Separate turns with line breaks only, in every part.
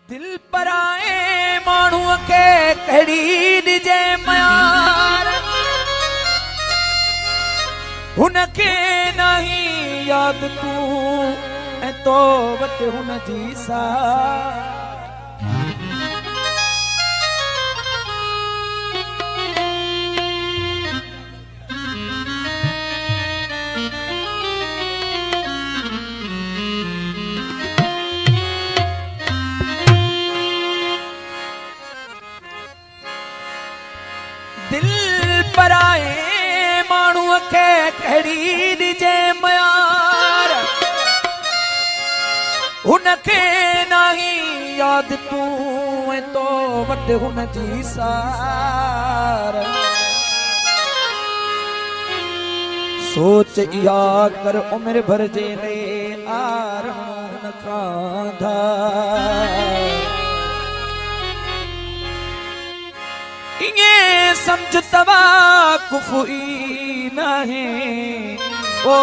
दिल पर आए मानू के कड़ी दिजे म्यार हुनके नहीं याद तू ऐ तो वट हुन जी सा दिल पर आए मानू के कड़ी दिजे म्यार हुनके नहीं याद तू ऐ तो वट हुन जी सार सोच इहा कर उम्र भर जे ले आरण खांधा इन्हे समझ तवा कुफुई नहीं ओ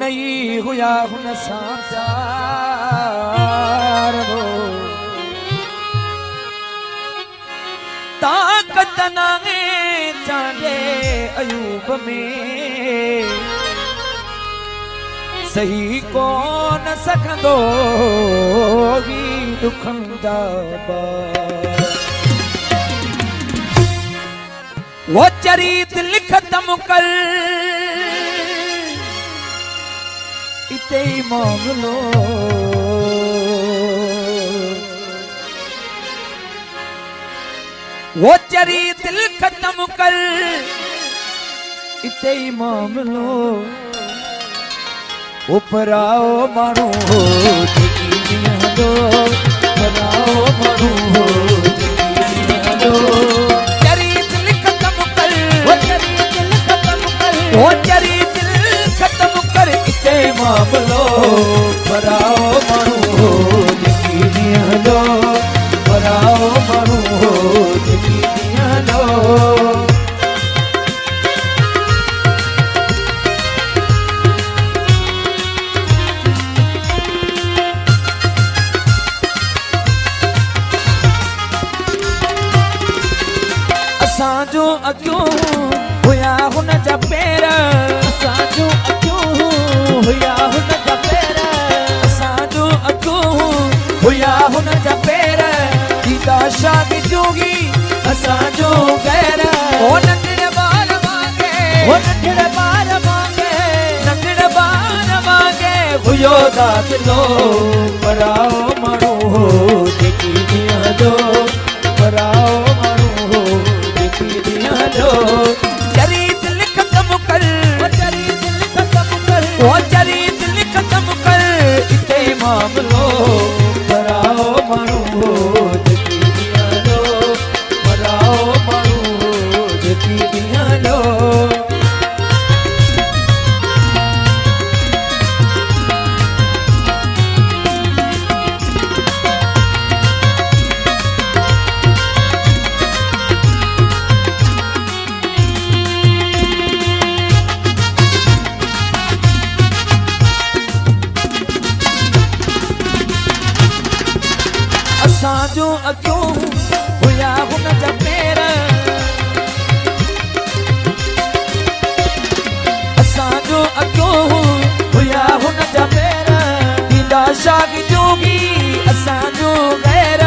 नहीं हुआ हुन सां प्यार हो ताकत नाहे चांदे अयूब में सही को न सकंदो ही दुखन जा वो चरित लिखतम कर इते मांगलो वो चरित लिखतम कर इते मांगलो उपराओ मानू हो दो उपराओ मानू हो दो वो चरित खत्म कर इते मामलो भराओ मानू हो यकीनिया लो भराओ मानू हो यकीनिया लो असां जो अक्यों हुया हुन जा पेर असांजो अखियूं हुया हुन जा पेर असांजो अखियूं हुया हुन जा पेर दीदा शादी जोगी असांजो गैर ओ नंढड़े ॿार वांगे ओ नंढड़े ॿार वांगे नंढड़े ॿार वांगे हुयो दादिलो पराओ माण्हू हो जेकी ॾींहं जो पराओ माण्हू हो जेकी ॾींहं जो वो चरित लिखतम कर इते मामलो भराओ मानू हो यकीनिया लो भराओ मानू हो यकीनिया लो असांजो अखियूं हुया हुन जा पेर असांजो अखियूं हुया हुन जा पेर दीदा शाह जोगी असांजो गैर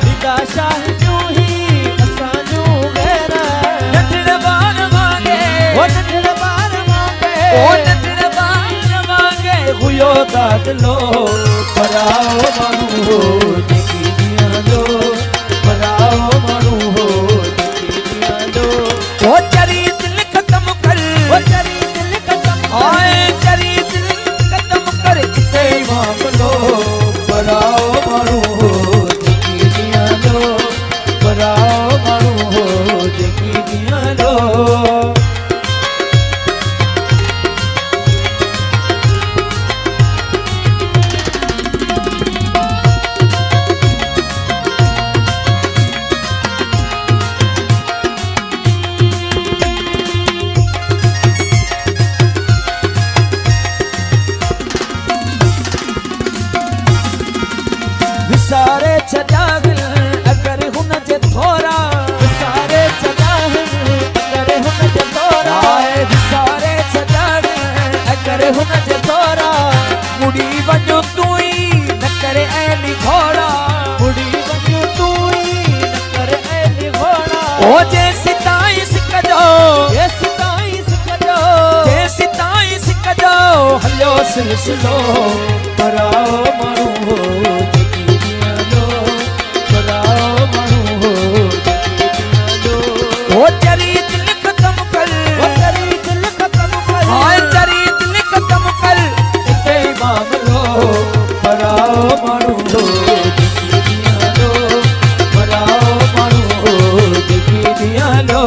दीदा शाह जोगी असांजो गैर नंढड़े ॿार वांगे ओ नंढड़े ॿार वांगे ओ नंढड़े ॿार वांगे हुयो दादिलो भराओ मानू हो भराओ मानू हो यकीनिया लो वो चरित लिखतम कर वो चरित लिखतम आए चरित लिखतम कर इते मामलो भराओ मानू हो यकीनिया लो भराओ मानू हो यकीनिया लो छॾागिल अगर हुन जे थोरा विसारे छॾागिल अगर हुन जे थोरा विसारे छॾागिल अगर हुन जे थोरा मुड़ी वञो तूं ई न करे ऐली घोड़ा मुड़ी वञो तूं ई न करे ऐली घोड़ा ओ जेसि ताईं सिकजो जेसि ताईं सिकजो जेसि ताईं सिकजो हलियो सिलसिलो कराओ माण्हू ओ तेरी दिल खत्म कर ओ तेरी दिल खत्म कर हाय तेरी दिल खत्म कर इते मामलो कराओ माण्हू कराओ माण्हू देखी दिया लो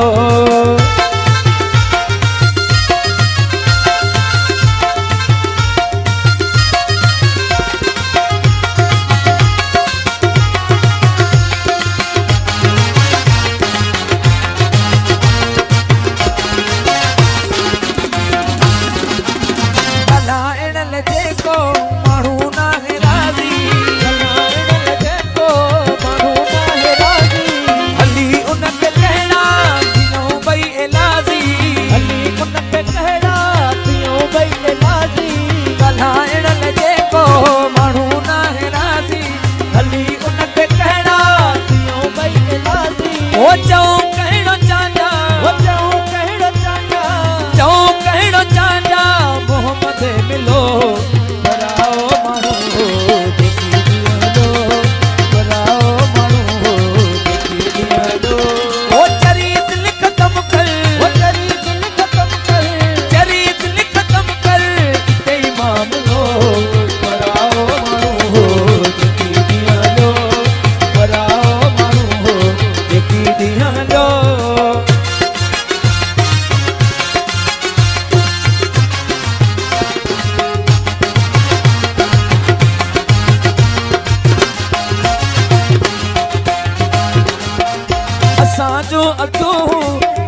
असांजो अखियूं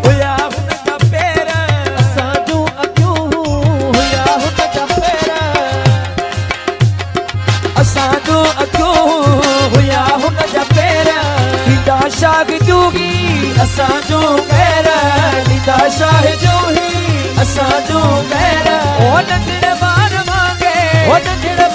हुया हुन जा पेर असांजो अखियूं हुया हुन जा पेर असांजो अखियूं हुया हुन जा पेर लीदा शाह जूही असांजो पैर लीदा शाह जूही असांजो पैर ओ नंढड़े ॿार वांगे ओ नंढड़े